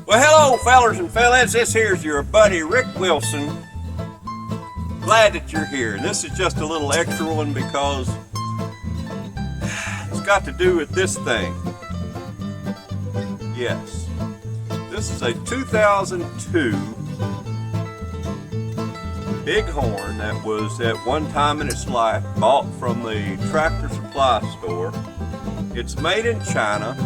Well, hello, fellers and fellas. This here's your buddy Rick Wilson. Glad that you're here. This is just a little extra one because it's got to do with this thing. Yes, this is a 2002 Bighorn that was at one time in its life bought from the Tractor Supply store. It's made in China.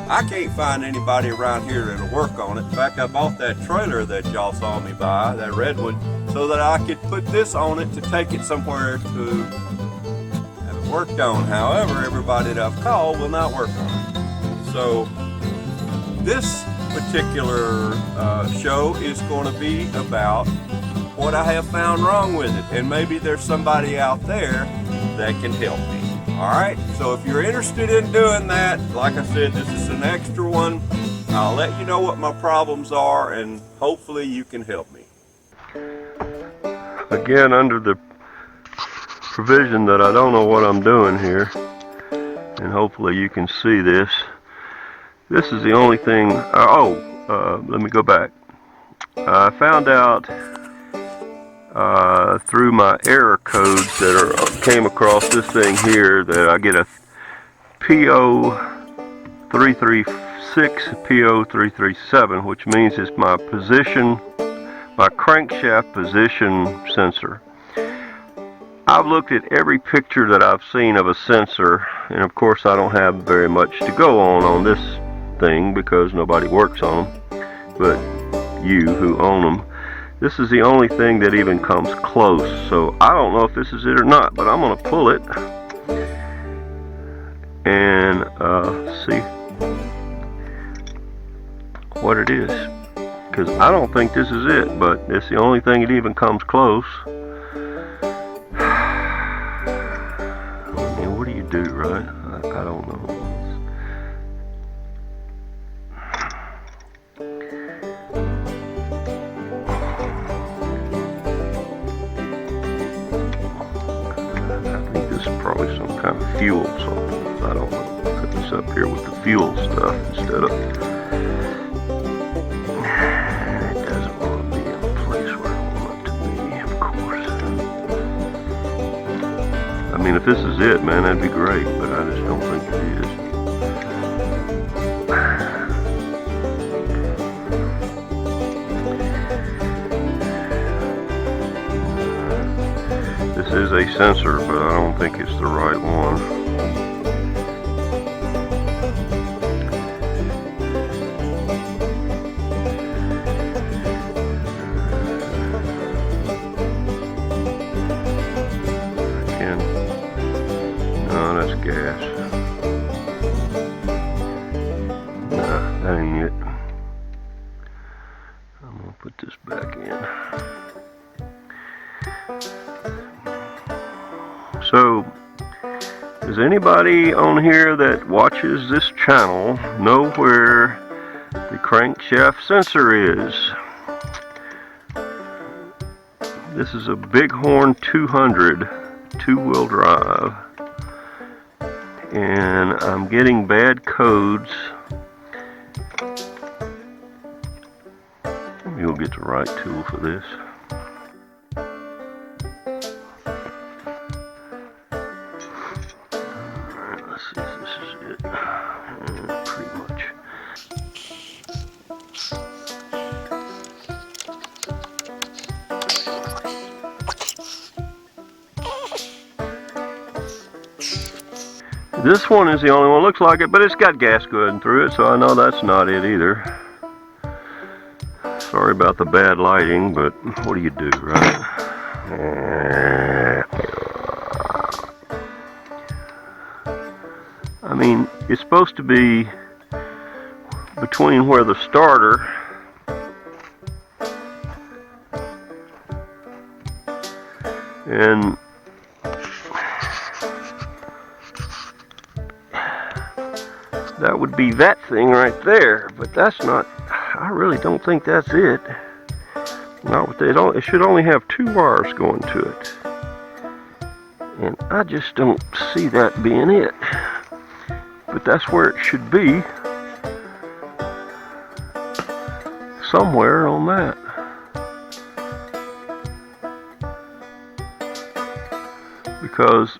I can't find anybody around here that'll work on it. In fact, I bought that trailer that y'all saw me buy, that red one, so that I could put this on it to take it somewhere to have it worked on. However, everybody that I've called will not work on it. So this particular show is going to be about what I have found wrong with it, and maybe there's somebody out there that can help me. Alright, so if you're interested in doing that, like I said, this is an extra one. I'll let you know what my problems are, and hopefully you can help me. Again, under the provision that I don't know what I'm doing here, and hopefully you can see this. This is the only thing, let me go back. I found out through my error codes that came across this thing here that I get a P0336, P0337, which means it's my position, my crankshaft position sensor. I've looked at every picture that I've seen of a sensor, and of course I don't have very much to go on this thing because nobody works on them, but you who own them. This is the only thing that even comes close, so I don't know if this is it or not, but I'm going to pull it and see what it is, because I don't think this is it, but it's the only thing that even comes close. I mean, what do you do, right? I don't know. Probably some kind of fuel, so I don't want to put this up here with the fuel stuff instead of. It doesn't want to be in the place where I want it to be, of course. I mean, if this is it, man, that'd be great, but I just don't think it is. This is a sensor, but I don't think it's the right one. Again, no, that's gas. Nah, that ain't it. I'm gonna put this back in. So, does anybody on here that watches this channel know where the crankshaft sensor is? This is a Bighorn 200 two-wheel drive, and I'm getting bad codes. You'll get the right tool for this. Pretty much. This one is the only one that looks like it, but it's got gas going through it, so I know that's not it either. Sorry about the bad lighting, but what do you do, right? I mean, it's supposed to be between where the starter and that would be that thing right there, but that's not, I really don't think that's it. Not with it should only have 2 wires going to it, and I just don't see that being it. But that's where it should be. somewhere on that. Because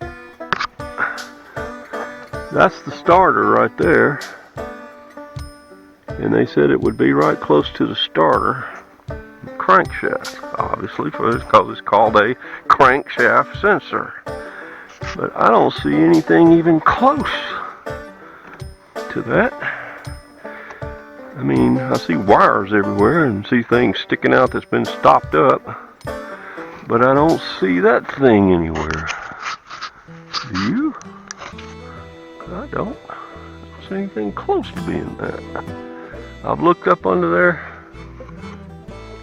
that's the starter right there. And they said it would be right close to the starter crankshaft, obviously, because it's called a crankshaft sensor. But I don't see anything even close to that. I mean, I see wires everywhere and see things sticking out that's been stopped up, but I don't see that thing anywhere. Do you? I don't see anything close to being that. I've looked up under there.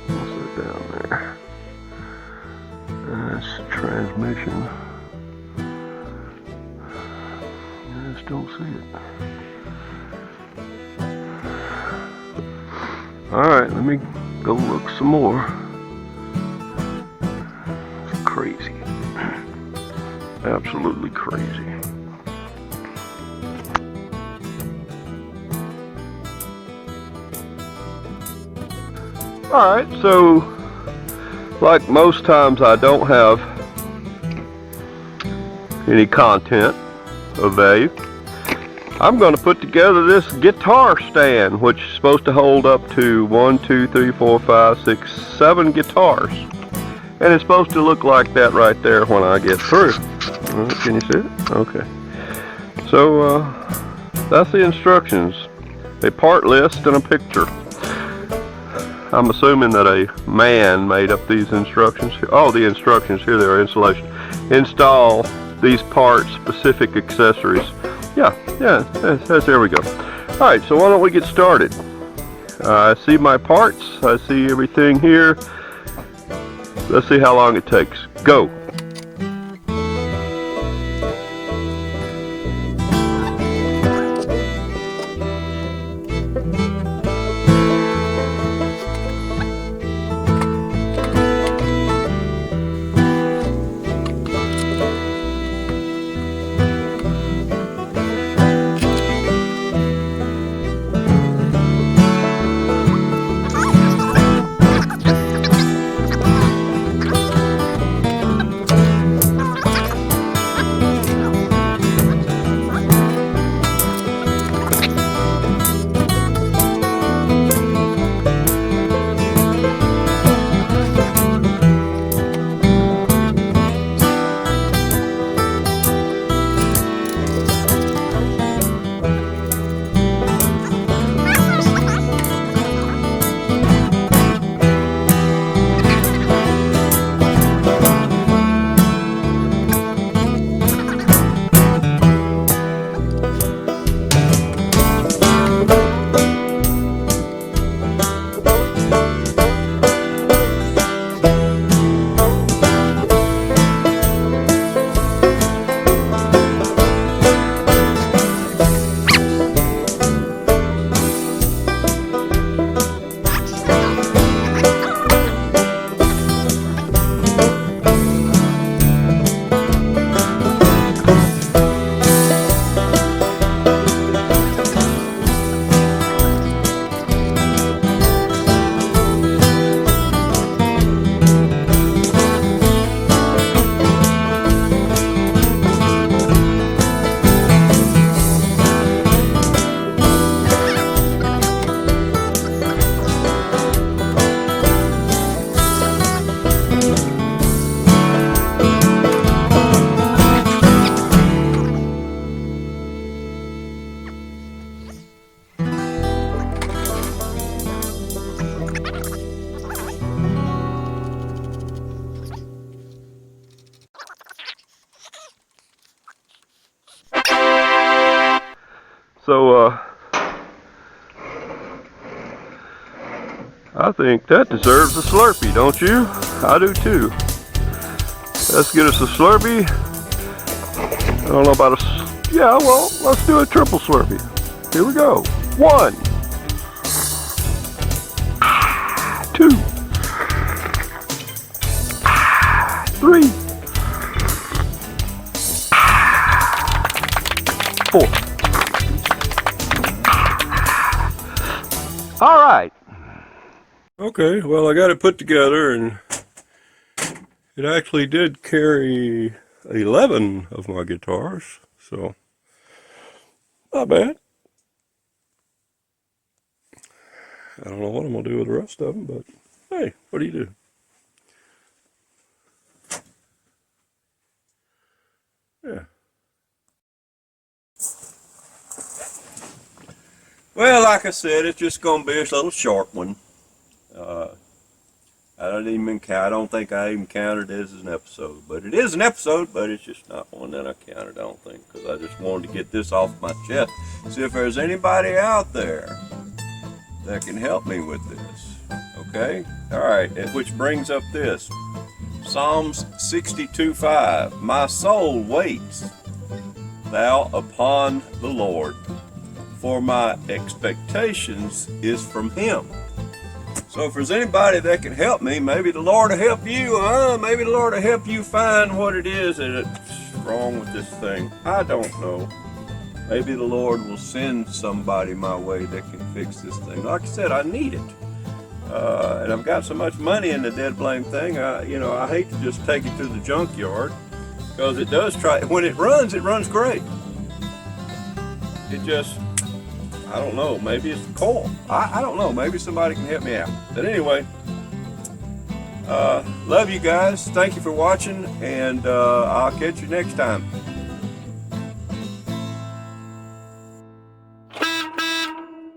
What's that down there? That's transmission. I just don't see it. Alright, let me go look some more. It's crazy. Absolutely crazy. Alright, so like most times I don't have any content of value. I'm going to put together this guitar stand, which is supposed to hold up to 1, 2, 3, 4, 5, 6, 7 guitars. And it's supposed to look like that right there when I get through. Can you see it? Okay. So that's the instructions. A part list and a picture. I'm assuming that a man made up these instructions. Oh, the instructions, here they are, installation. Install these parts, specific accessories. Yeah, there we go. Alright, so why don't we get started? I see my parts, I see everything here. Let's see how long it takes. Go! So, I think that deserves a Slurpee, don't you? I do too. Let's get us a Slurpee. I don't know about a... Yeah, well, let's do a triple Slurpee. Here we go. 1, 2, 3, 4. All right. Okay, well, I got it put together, and it actually did carry 11 of my guitars, so not bad. I don't know what I'm going to do with the rest of them, but hey, what do you do? Yeah. Well, like I said, it's just going to be a little short one. I don't think I even counted it as an episode, but it is an episode, but it's just not one that I counted, I don't think, because I just wanted to get this off my chest. See if there's anybody out there that can help me with this. Okay? All right, which brings up this. Psalms 62:5. My soul waits thou upon the Lord, for my expectations is from him. So if there's anybody that can help me, maybe the Lord will help you, maybe the Lord will help you find what it is that's wrong with this thing. I don't know. Maybe the Lord will send somebody my way that can fix this thing. Like I said, I need it. And I've got so much money in the dead blame thing, I hate to just take it to the junkyard, because it does when it runs great. It just, I don't know, maybe it's the coil. I don't know, maybe somebody can help me out. But anyway, love you guys. Thank you for watching, and I'll catch you next time.